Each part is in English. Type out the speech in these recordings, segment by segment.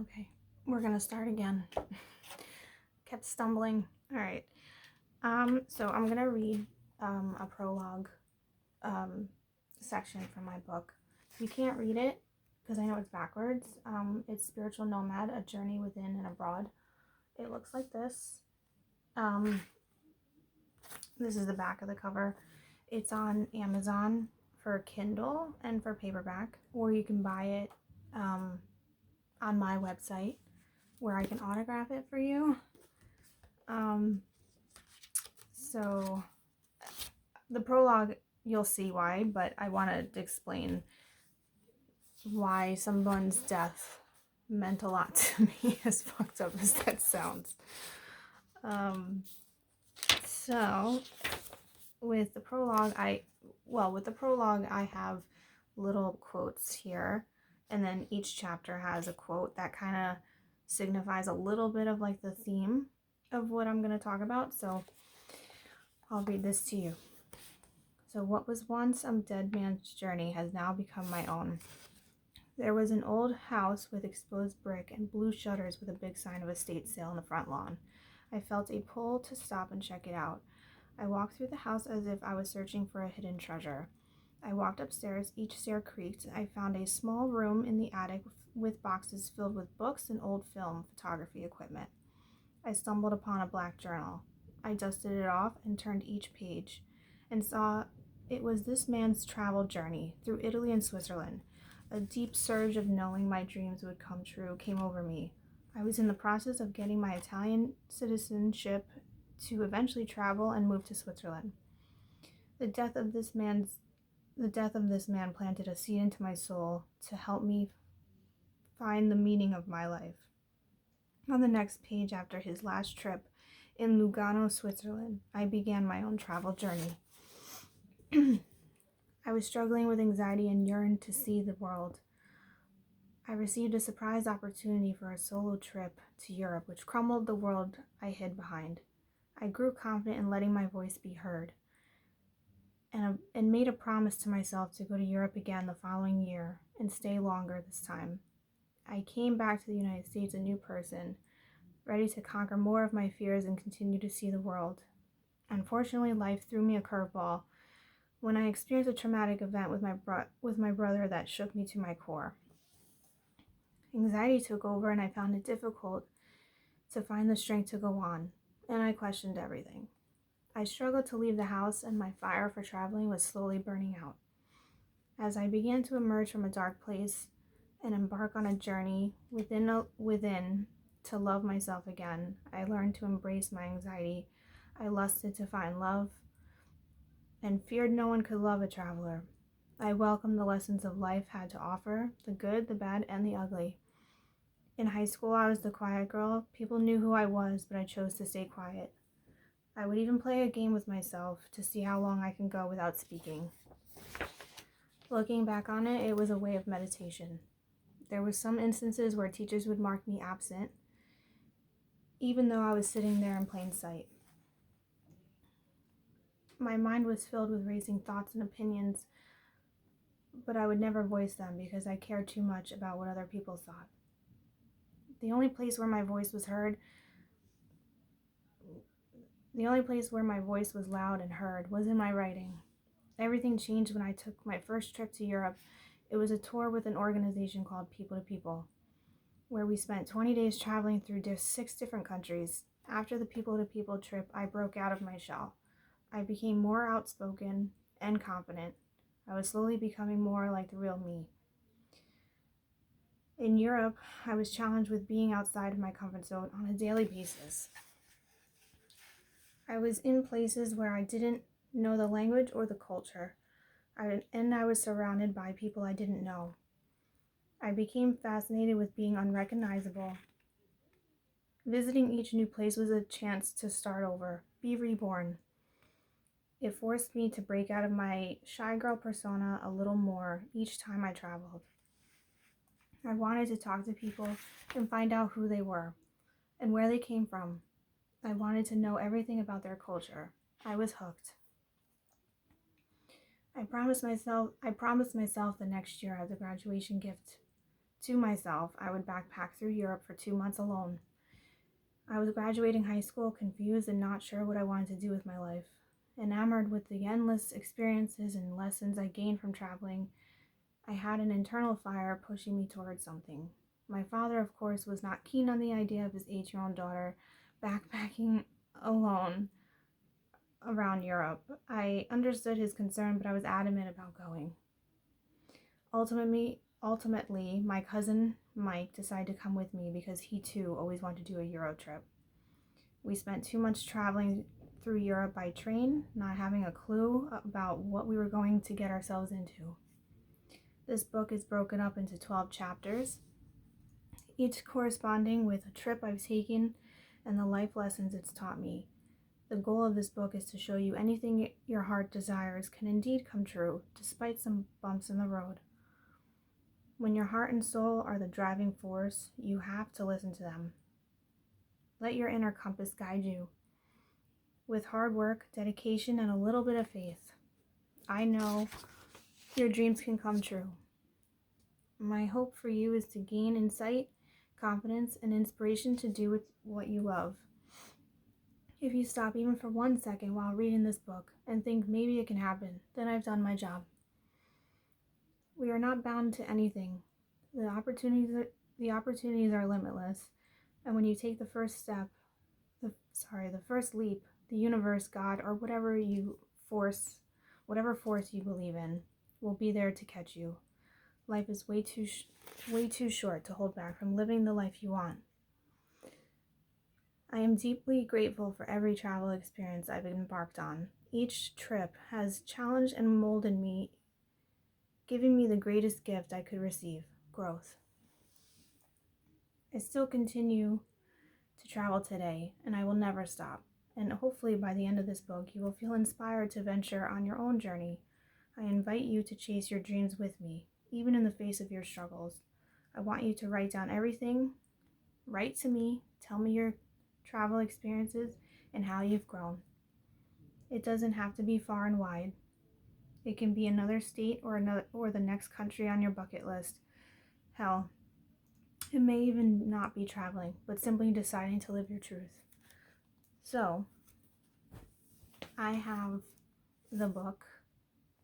Okay, we're gonna start again. Kept stumbling. All right. So I'm gonna read a prologue section from my book. You can't read it because I know it's backwards. It's Spiritual Nomad: A Journey Within and Abroad. It looks like this. This is the back of the cover. It's on Amazon for Kindle and for paperback, or you can buy it on my website where I can autograph it for you. So the prologue, you'll see why, but I want to explain why someone's death meant a lot to me, as fucked up as that sounds. So with the prologue, I have little quotes here, and then each chapter has a quote that kind of signifies a little bit of like the theme of what I'm going to talk about. So I'll read this to you. So what was once a dead man's journey has now become my own. There was an old house with exposed brick and blue shutters with a big sign of estate sale in the front lawn. I felt a pull to stop and check it out. I walked through the house as if I was searching for a hidden treasure. I walked upstairs, each stair creaked. I found a small room in the attic with boxes filled with books and old film photography equipment. I stumbled upon a black journal. I dusted it off and turned each page and saw it was this man's travel journey through Italy and Switzerland. A deep surge of knowing my dreams would come true came over me. I was in the process of getting my Italian citizenship to eventually travel and move to Switzerland. The death of this man planted a seed into my soul to help me find the meaning of my life. On the next page, after his last trip in Lugano, Switzerland, I began my own travel journey. I was struggling with anxiety and yearned to see the world. I received a surprise opportunity for a solo trip to Europe, which crumbled the world I hid behind. I grew confident in letting my voice be heard, and made a promise to myself to go to Europe again the following year and stay longer this time. I came back to the United States a new person, ready to conquer more of my fears and continue to see the world. Unfortunately, life threw me a curveball when I experienced a traumatic event with my brother that shook me to my core. Anxiety took over, and I found it difficult to find the strength to go on, and I questioned everything. I struggled to leave the house, and my fire for traveling was slowly burning out. As I began to emerge from a dark place and embark on a journey within to love myself again, I learned to embrace my anxiety. I lusted to find love and feared no one could love a traveler. I welcomed the lessons of life had to offer, the good, the bad, and the ugly. In high school, I was the quiet girl. People knew who I was, but I chose to stay quiet. I would even play a game with myself to see how long I can go without speaking. Looking back on it, it was a way of meditation. There were some instances where teachers would mark me absent, even though I was sitting there in plain sight. My mind was filled with racing thoughts and opinions, but I would never voice them because I cared too much about what other people thought. The only place where my voice was loud and heard was in my writing. Everything changed when I took my first trip to Europe. It was a tour with an organization called People to People, where we spent 20 days traveling through 6 different countries. After the People to People trip, I broke out of my shell. I became more outspoken and confident. I was slowly becoming more like the real me. In Europe, I was challenged with being outside of my comfort zone on a daily basis. I was in places where I didn't know the language or the culture, and I was surrounded by people I didn't know. I became fascinated with being unrecognizable. Visiting each new place was a chance to start over, be reborn. It forced me to break out of my shy girl persona a little more each time I traveled. I wanted to talk to people and find out who they were and where they came from. I wanted to know everything about their culture. I was hooked. I promised myself the next year as a graduation gift to myself, I would backpack through Europe for 2 months alone. I was graduating high school, confused and not sure what I wanted to do with my life. Enamored with the endless experiences and lessons I gained from traveling, I had an internal fire pushing me towards something. My father, of course, was not keen on the idea of his 8-year-old daughter backpacking alone around Europe. I understood his concern, but I was adamant about going. Ultimately, my cousin Mike decided to come with me because he too always wanted to do a Euro trip. We spent 2 months traveling through Europe by train, not having a clue about what we were going to get ourselves into. This book is broken up into 12 chapters, each corresponding with a trip I've taken and the life lessons it's taught me. The goal of this book is to show you anything your heart desires can indeed come true, despite some bumps in the road. When your heart and soul are the driving force, you have to listen to them. Let your inner compass guide you. With hard work, dedication, and a little bit of faith, I know your dreams can come true. My hope for you is to gain insight, confidence, and inspiration to do what you love. If you stop even for 1 second while reading this book and think maybe it can happen, then I've done my job. We are not bound to anything. The opportunities are limitless, and when you take the first leap, the universe, God, or whatever force you believe in, will be there to catch you. Life is way too short to hold back from living the life you want. I am deeply grateful for every travel experience I've embarked on. Each trip has challenged and molded me, giving me the greatest gift I could receive: growth. I still continue to travel today, and I will never stop. And hopefully by the end of this book, you will feel inspired to venture on your own journey. I invite you to chase your dreams with me, even in the face of your struggles. I want you to write down everything. Write to me. Tell me your travel experiences and how you've grown. It doesn't have to be far and wide. It can be another state or the next country on your bucket list. Hell, it may even not be traveling, but simply deciding to live your truth. So, I have the book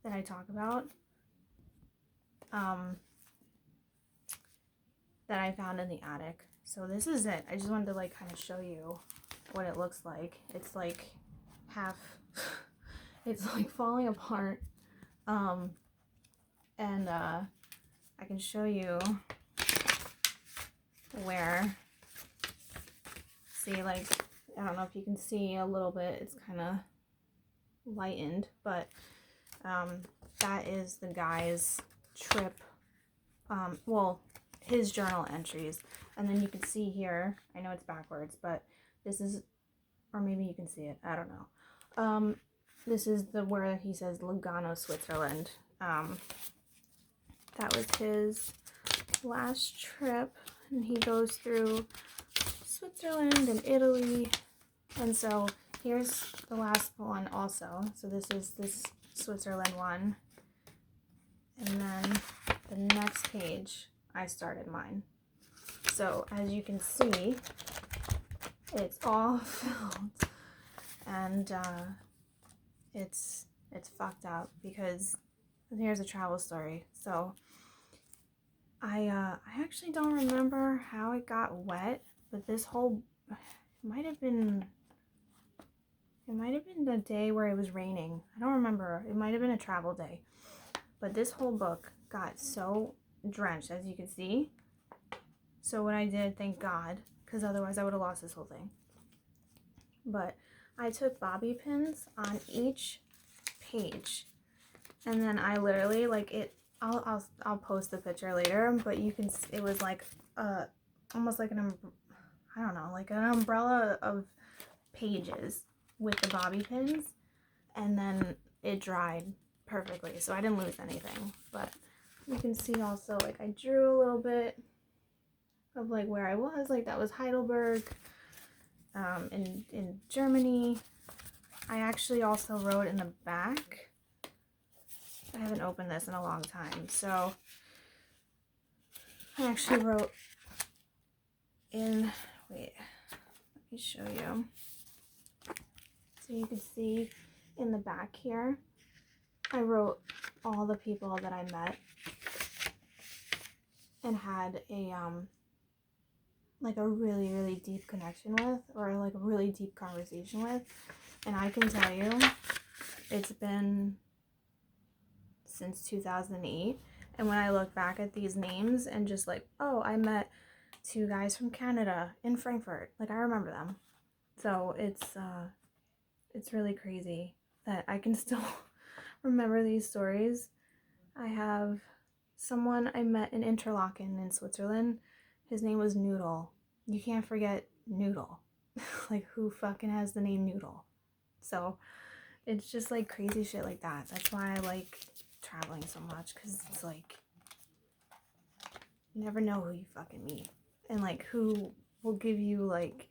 that I talk about that I found in the attic. So this is it. I just wanted to kind of show you what it looks like. It's like half, it's like falling apart. And I can show you where, see, I don't know if you can see a little bit, it's kind of lightened, but that is the guy's trip, his journal entries. And then you can see here, I know it's backwards, but this is, or maybe you can see it, I don't know. This is where he says Lugano, Switzerland. That was his last trip, and he goes through Switzerland and Italy. And so here's the last one also. So this is this Switzerland one. And then the next page, I started mine. So as you can see, it's all filled, and it's fucked up because here's a travel story. So I actually don't remember how it got wet, but this whole, it might have been the day where it was raining. I don't remember. It might have been a travel day. But this whole book got so drenched, as you can see. So what I did, thank God, because otherwise I would have lost this whole thing. But I took bobby pins on each page, and then I literally, I'll post the picture later, but you can, it was like almost like an umbrella of pages with the bobby pins, and then it dried perfectly, so I didn't lose anything. But you can see also, I drew a little bit of where I was, that was Heidelberg, in Germany. I actually also wrote in the back, I haven't opened this in a long time, so I actually wrote in, wait, let me show you. So you can see in the back here, I wrote all the people that I met and had a like a really, really deep connection with, or like a really deep conversation with. And I can tell you, it's been since 2008. And when I look back at these names and just like, oh, I met 2 guys from Canada in Frankfurt, like I remember them. So it's really crazy that I can still remember these stories. I have someone I met in Interlaken in Switzerland. His name was Noodle. You can't forget Noodle. Like, who fucking has the name Noodle? So it's just like crazy shit like that. That's why I like traveling so much, because it's like, you never know who you fucking meet, and like who will give you like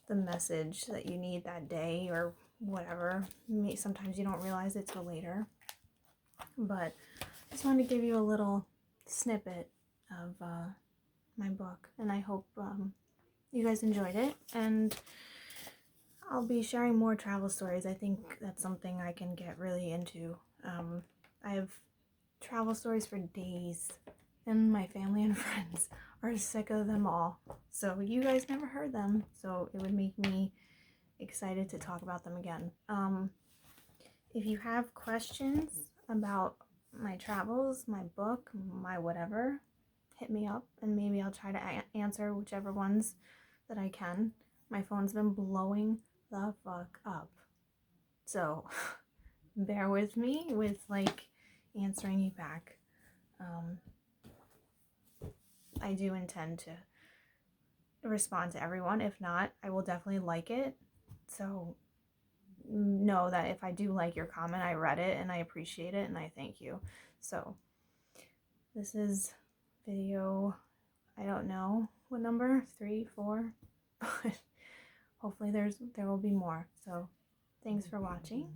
the message that you need that day or whatever. Sometimes you don't realize it till later. But I just wanted to give you a little snippet of my book, and I hope you guys enjoyed it. And I'll be sharing more travel stories. I think that's something I can get really into. I have travel stories for days, and my family and friends are sick of them all. So you guys never heard them, so it would make me excited to talk about them again. If you have questions about my travels, my book, my whatever, hit me up, and maybe I'll try to answer whichever ones that I can. My phone's been blowing the fuck up, so bear with me with like answering you back. I do intend to respond to everyone. If not, I will definitely like it. So know that if I do like your comment, I read it and I appreciate it and I thank you. So this is video, I don't know what number, 3, 4, but hopefully there will be more. So thanks for watching.